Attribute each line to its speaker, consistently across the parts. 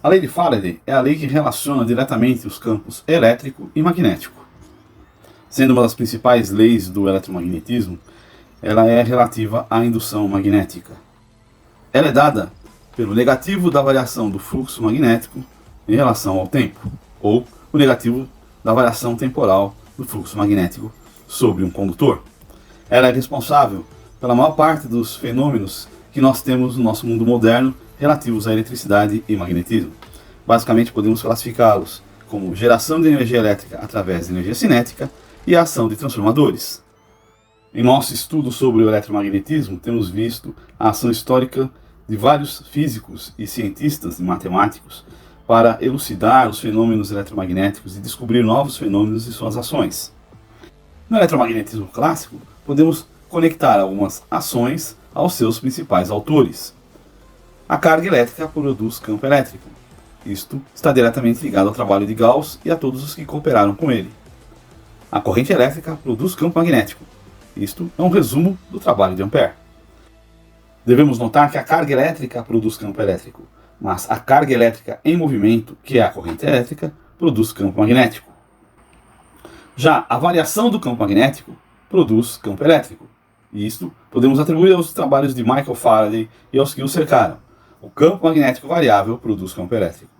Speaker 1: A lei de Faraday é a lei que relaciona diretamente os campos elétrico e magnético. Sendo uma das principais leis do eletromagnetismo, ela é relativa à indução magnética. Ela é dada pelo negativo da variação do fluxo magnético em relação ao tempo, ou o negativo da variação temporal do fluxo magnético sobre um condutor. Ela é responsável pela maior parte dos fenômenos que nós temos no nosso mundo moderno relativos à eletricidade e magnetismo. Basicamente, podemos classificá-los como geração de energia elétrica através de energia cinética e a ação de transformadores. Em nosso estudo sobre o eletromagnetismo, temos visto a ação histórica de vários físicos e cientistas e matemáticos para elucidar os fenômenos eletromagnéticos e descobrir novos fenômenos e suas ações. No eletromagnetismo clássico, podemos conectar algumas ações aos seus principais autores. A carga elétrica produz campo elétrico. Isto está diretamente ligado ao trabalho de Gauss e a todos os que cooperaram com ele. A corrente elétrica produz campo magnético. Isto é um resumo do trabalho de Ampère. Devemos notar que a carga elétrica produz campo elétrico, mas a carga elétrica em movimento, que é a corrente elétrica, produz campo magnético. Já a variação do campo magnético produz campo elétrico. E isto podemos atribuir aos trabalhos de Michael Faraday e aos que o cercaram. O campo magnético variável produz campo elétrico.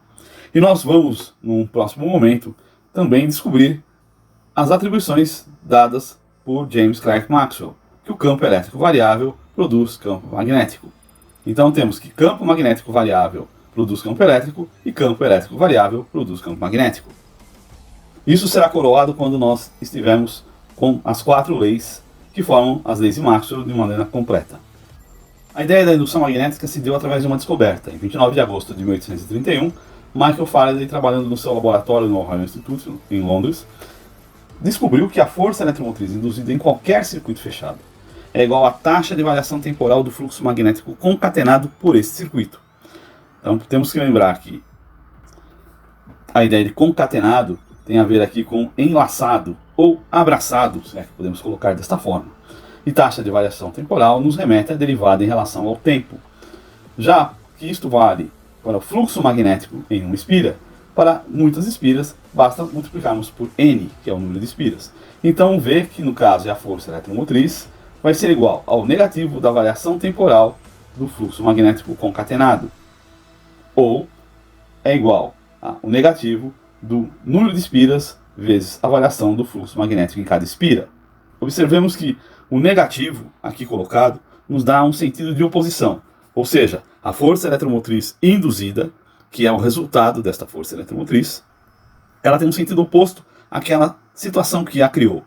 Speaker 1: E nós vamos, num próximo momento, também descobrir as atribuições dadas por James Clerk Maxwell, que o campo elétrico variável produz campo magnético. Então temos que campo magnético variável produz campo elétrico e campo elétrico variável produz campo magnético. Isso será coroado quando nós estivermos com as 4 leis que formam as leis de Maxwell de maneira completa. A ideia da indução magnética se deu através de uma descoberta. Em 29 de agosto de 1831, Michael Faraday, trabalhando no seu laboratório no Royal Institute, em Londres, descobriu que a força eletromotriz induzida em qualquer circuito fechado é igual à taxa de variação temporal do fluxo magnético concatenado por esse circuito. Então temos que lembrar que a ideia de concatenado tem a ver aqui com enlaçado ou abraçado, se é que podemos colocar desta forma. E taxa de variação temporal nos remete à derivada em relação ao tempo. Já que isto vale para o fluxo magnético em uma espira, para muitas espiras basta multiplicarmos por n, que é o número de espiras. Então V, que no caso é a força eletromotriz, vai ser igual ao negativo da variação temporal do fluxo magnético concatenado, ou é igual ao negativo do número de espiras vezes a variação do fluxo magnético em cada espira. Observemos que o negativo, aqui colocado, nos dá um sentido de oposição, ou seja, a força eletromotriz induzida, que é o resultado desta força eletromotriz, ela tem um sentido oposto àquela situação que a criou.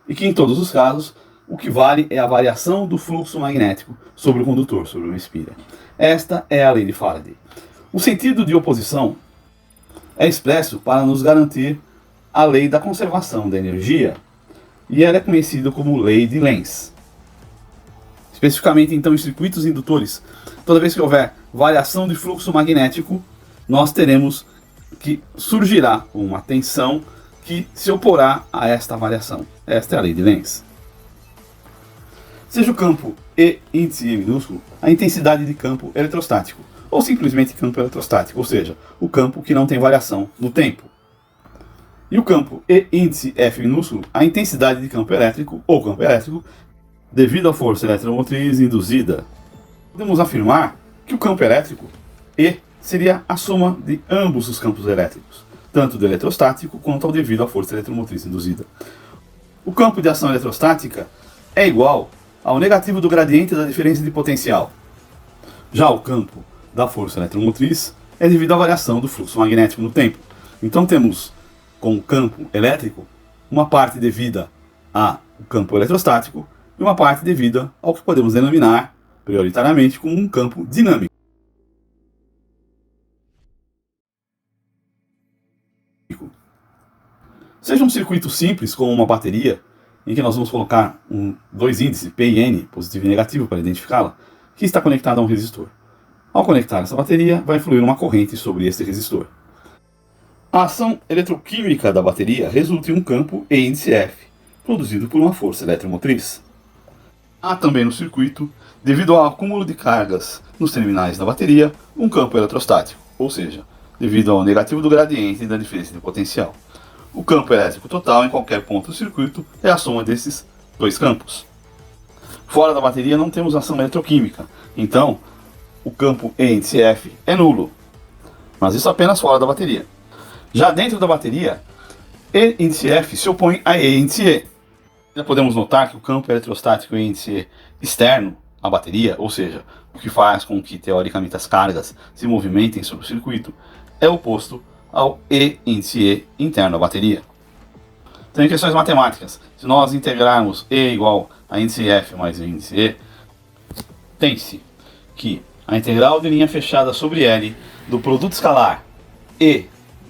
Speaker 1: E que em todos os casos, o que vale é a variação do fluxo magnético sobre o condutor, sobre uma espira. Esta é a lei de Faraday. O sentido de oposição é expresso para nos garantir a lei da conservação da energia, e ela é conhecida como lei de Lenz. Especificamente, então, em circuitos indutores, toda vez que houver variação de fluxo magnético, nós teremos que surgirá uma tensão que se oporá a esta variação. Esta é a lei de Lenz. Seja o campo E índice E minúsculo, a intensidade de campo eletrostático, ou simplesmente campo eletrostático, ou seja, o campo que não tem variação no tempo. E o campo E índice F minúsculo, a intensidade de campo elétrico, ou campo elétrico, devido à força eletromotriz induzida. Podemos afirmar que o campo elétrico, E, seria a soma de ambos os campos elétricos, tanto do eletrostático quanto ao devido à força eletromotriz induzida. O campo de ação eletrostática é igual ao negativo do gradiente da diferença de potencial. Já o campo da força eletromotriz é devido à variação do fluxo magnético no tempo. Então temos com o campo elétrico uma parte devida ao campo eletrostático e uma parte devida ao que podemos denominar prioritariamente como um campo dinâmico. Seja um circuito simples como uma bateria, em que nós vamos colocar dois índices, P e N, positivo e negativo, para identificá-la, que está conectado a um resistor. Ao conectar essa bateria, vai fluir uma corrente sobre este resistor. A ação eletroquímica da bateria resulta em um campo E índice F, produzido por uma força eletromotriz. Há também no circuito, devido ao acúmulo de cargas nos terminais da bateria, um campo eletrostático. ou seja, devido ao negativo do gradiente da diferença de potencial. O campo elétrico total em qualquer ponto do circuito é a soma desses dois campos. Fora da bateria não temos ação eletroquímica, então o campo E índice F é nulo, mas isso apenas fora da bateria. Já dentro da bateria, E índice F se opõe a E índice E. Já podemos notar que o campo eletrostático E índice E externo à bateria, ou seja, o que faz com que teoricamente as cargas se movimentem sobre o circuito, é oposto ao E índice E interno à bateria. Então, em questões matemáticas, se nós integrarmos E igual a índice F mais índice E, tem-se que a integral de linha fechada sobre L do produto escalar E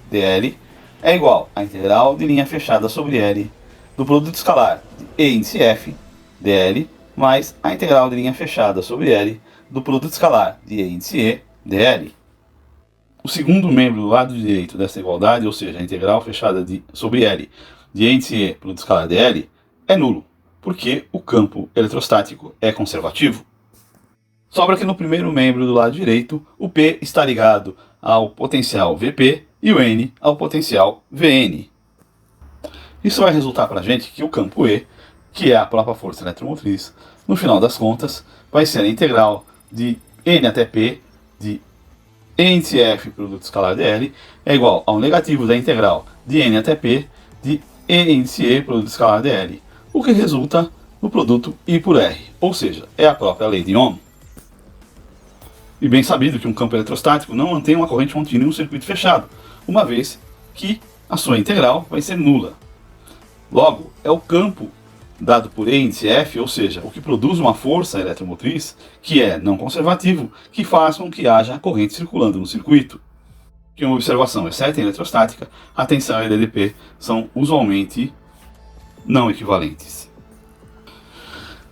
Speaker 1: dL é igual à integral de linha fechada sobre L do produto escalar de E índice F dL mais a integral de linha fechada sobre L do produto escalar de E índice E dL. O segundo membro do lado direito dessa igualdade, ou seja, a integral fechada sobre L de E índice E produto escalar dL, é nulo, porque o campo eletrostático é conservativo. Sobra que no primeiro membro do lado direito, o P está ligado ao potencial Vp e o N ao potencial Vn. Isso vai resultar para a gente que o campo E, que é a própria força eletromotriz, no final das contas, vai ser a integral de N até P de E índice F produto escalar dL é igual ao negativo da integral de N até P de E índice E produto escalar dL, o que resulta no produto I por R, ou seja, é a própria lei de Ohm. E bem sabido que um campo eletrostático não mantém uma corrente contínua em um circuito fechado, uma vez que a sua integral vai ser nula. Logo, é o campo dado por E índice F, ou seja, o que produz uma força eletromotriz, que é não conservativo, que faz com que haja corrente circulando no circuito. Que uma observação, exceto em eletrostática, a tensão e a DDP são usualmente não equivalentes.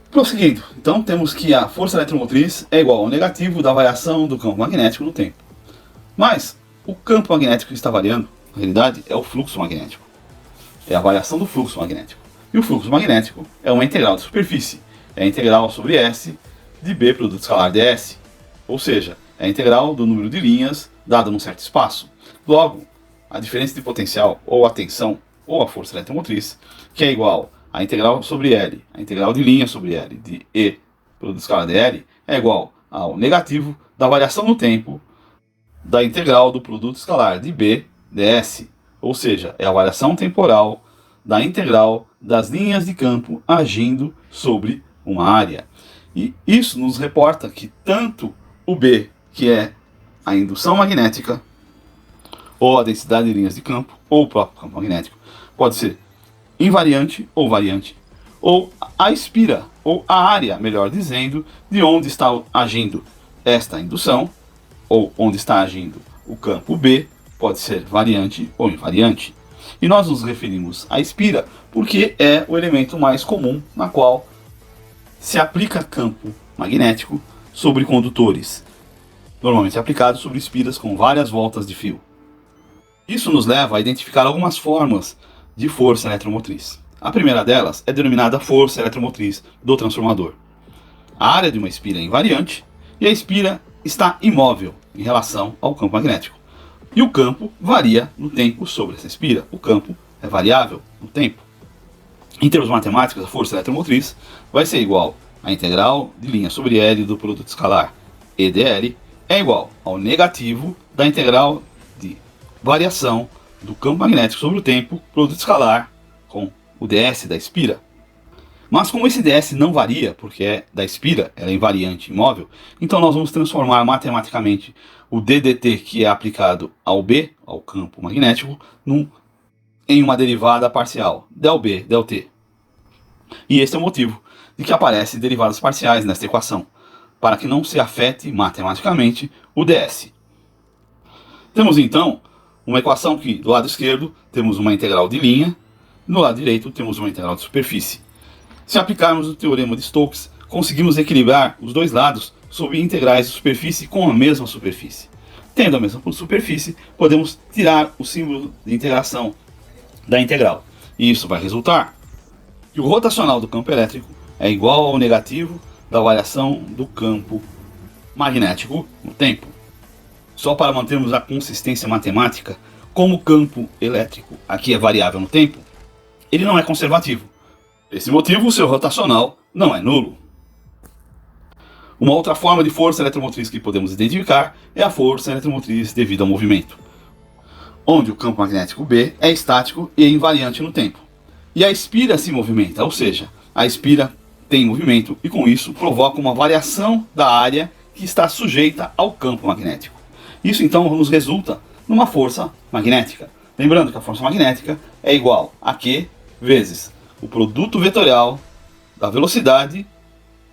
Speaker 1: Prosseguindo, então temos que a força eletromotriz é igual ao negativo da variação do campo magnético no tempo. Mas o campo magnético que está variando, na realidade, é o fluxo magnético. É a variação do fluxo magnético. E o fluxo magnético é uma integral de superfície. É a integral sobre S de B produto escalar ds. Ou seja, é a integral do número de linhas dado num certo espaço. Logo, a diferença de potencial, ou a tensão, ou a força eletromotriz, que é igual a integral sobre L, a integral de linha sobre L de E produto escalar dL, é igual ao negativo da variação no tempo da integral do produto escalar de B ds. Ou seja, é a variação temporal da integral das linhas de campo agindo sobre uma área. E isso nos reporta que tanto o B, que é a indução magnética, ou a densidade de linhas de campo, ou o próprio campo magnético, pode ser invariante ou variante, ou a espira, ou a área, melhor dizendo, de onde está agindo esta indução, ou onde está agindo o campo B, pode ser variante ou invariante. E nós nos referimos à espira porque é o elemento mais comum na qual se aplica campo magnético sobre condutores, normalmente aplicado sobre espiras com várias voltas de fio. Isso nos leva a identificar algumas formas de força eletromotriz. A primeira delas é denominada força eletromotriz do transformador. A área de uma espira é invariante e a espira está imóvel em relação ao campo magnético. E o campo varia no tempo sobre essa espira. O campo é variável no tempo. Em termos matemáticos, a força eletromotriz vai ser igual à integral de linha sobre L do produto escalar E dL é igual ao negativo da integral de variação do campo magnético sobre o tempo, produto escalar, com o ds da espira. Mas como esse ds não varia, porque é da espira, ela é invariante imóvel, então nós vamos transformar matematicamente o ddt que é aplicado ao B, ao campo magnético, em uma derivada parcial, del B, del T. E esse é o motivo de que aparecem derivadas parciais nesta equação, para que não se afete matematicamente o ds. Temos então uma equação que do lado esquerdo temos uma integral de linha, no lado direito temos uma integral de superfície. Se aplicarmos o teorema de Stokes, conseguimos equilibrar os dois lados sob integrais de superfície com a mesma superfície. Tendo a mesma superfície, podemos tirar o símbolo de integração da integral. E isso vai resultar que o rotacional do campo elétrico é igual ao negativo da variação do campo magnético no tempo. Só para mantermos a consistência matemática, como o campo elétrico aqui é variável no tempo, ele não é conservativo. Por esse motivo, o seu rotacional não é nulo. Uma outra forma de força eletromotriz que podemos identificar é a força eletromotriz devido ao movimento, onde o campo magnético B é estático e é invariante no tempo. E a espira se movimenta, ou seja, a espira tem movimento e com isso provoca uma variação da área que está sujeita ao campo magnético. Isso então nos resulta numa força magnética. Lembrando que a força magnética é igual a Q vezes o produto vetorial da velocidade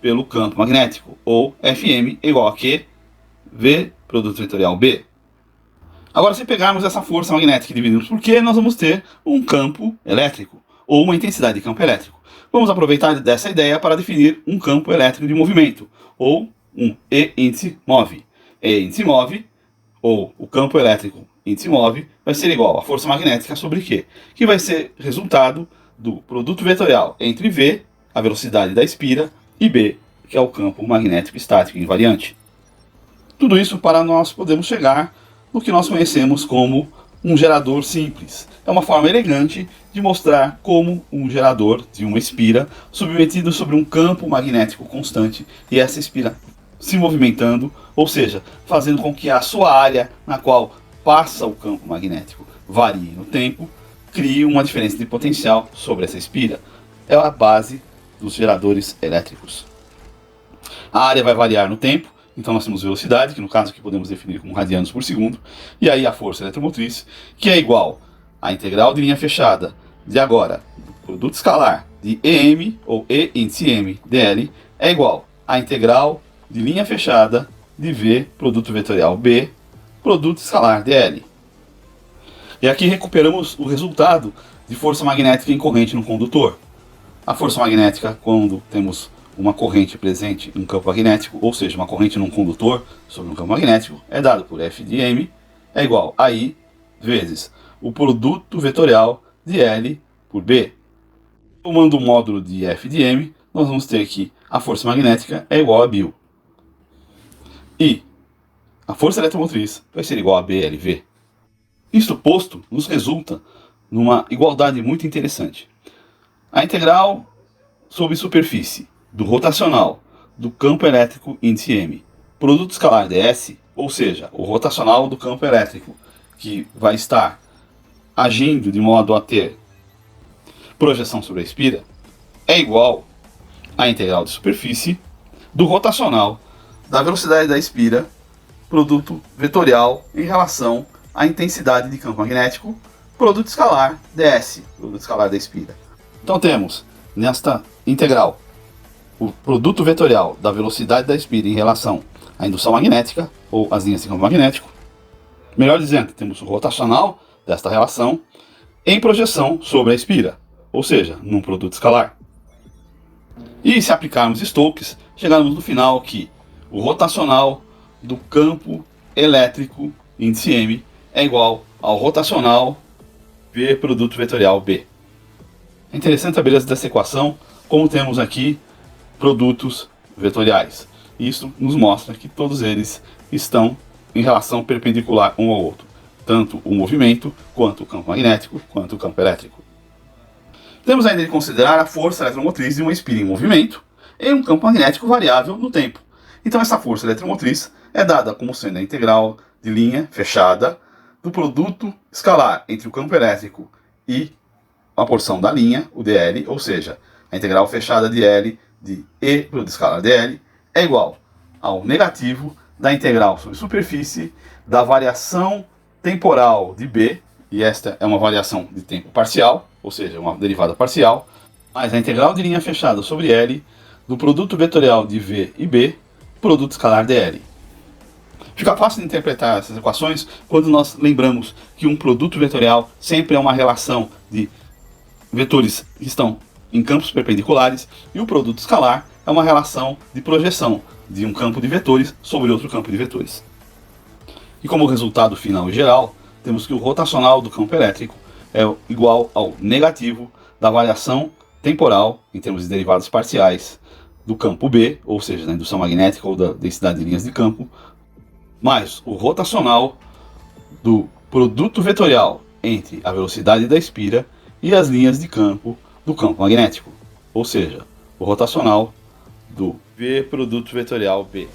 Speaker 1: pelo campo magnético, ou Fm é igual a Q V produto vetorial B. Agora, se pegarmos essa força magnética e dividirmos por Q, nós vamos ter um campo elétrico, ou uma intensidade de campo elétrico. Vamos aproveitar dessa ideia para definir um campo elétrico de movimento, ou um E índice move. E índice move, ou o campo elétrico índice move, vai ser igual a força magnética sobre Q, que vai ser resultado do produto vetorial entre V, a velocidade da espira, e B, que é o campo magnético estático invariante. Tudo isso para nós podermos chegar no que nós conhecemos como um gerador simples. É uma forma elegante de mostrar como um gerador de uma espira submetido sobre um campo magnético constante e essa espira se movimentando, ou seja, fazendo com que a sua área na qual passa o campo magnético varie no tempo, crie uma diferença de potencial sobre essa espira. É a base dos geradores elétricos. A área vai variar no tempo, então nós temos velocidade, que no caso aqui podemos definir como radianos por segundo, e aí a força eletromotriz, que é igual à integral de linha fechada de agora, do produto escalar de EM, ou E índice M dl, é igual à integral de linha fechada de V, produto vetorial B, produto escalar dl. E aqui recuperamos o resultado de força magnética em corrente no condutor. A força magnética, quando temos uma corrente presente em um campo magnético, ou seja, uma corrente num condutor sobre um campo magnético, é dado por F de M, é igual a I vezes o produto vetorial de L por B. Tomando o módulo de F de M, nós vamos ter que a força magnética é igual a Bil. E a força eletromotriz vai ser igual a BLV. Isto posto, nos resulta numa igualdade muito interessante. A integral sobre superfície do rotacional do campo elétrico índice M, produto escalar ds, ou seja, o rotacional do campo elétrico, que vai estar agindo de modo a ter projeção sobre a espira, é igual à integral de superfície do rotacional da velocidade da espira, produto vetorial em relação à intensidade de campo magnético, produto escalar ds, produto escalar da espira. Então temos nesta integral o produto vetorial da velocidade da espira em relação à indução magnética, ou as linhas de campo magnético. Melhor dizendo, temos o rotacional desta relação em projeção sobre a espira, ou seja, num produto escalar. E se aplicarmos Stokes, chegaremos no final que o rotacional do campo elétrico índice M é igual ao rotacional V produto vetorial B. É interessante a beleza dessa equação, como temos aqui produtos vetoriais. Isso nos mostra que todos eles estão em relação perpendicular um ao outro, tanto o movimento, quanto o campo magnético, quanto o campo elétrico. Temos ainda de considerar a força eletromotriz de uma espira em movimento em um campo magnético variável no tempo. Então essa força eletromotriz é dada como sendo a integral de linha fechada do produto escalar entre o campo elétrico e a porção da linha, o dl, ou seja, a integral fechada de L de E produto escalar dl é igual ao negativo da integral sobre superfície da variação temporal de B, e esta é uma variação de tempo parcial, ou seja, uma derivada parcial, mais a integral de linha fechada sobre L do produto vetorial de V e B, produto escalar dl. Fica fácil de interpretar essas equações quando nós lembramos que um produto vetorial sempre é uma relação de vetores que estão em campos perpendiculares e o produto escalar é uma relação de projeção de um campo de vetores sobre outro campo de vetores. E como resultado final e geral, temos que o rotacional do campo elétrico é igual ao negativo da variação temporal, em termos de derivadas parciais, do campo B, ou seja, da indução magnética ou da densidade de linhas de campo, mais o rotacional do produto vetorial entre a velocidade da espira e as linhas de campo do campo magnético, ou seja, o rotacional do V produto vetorial B.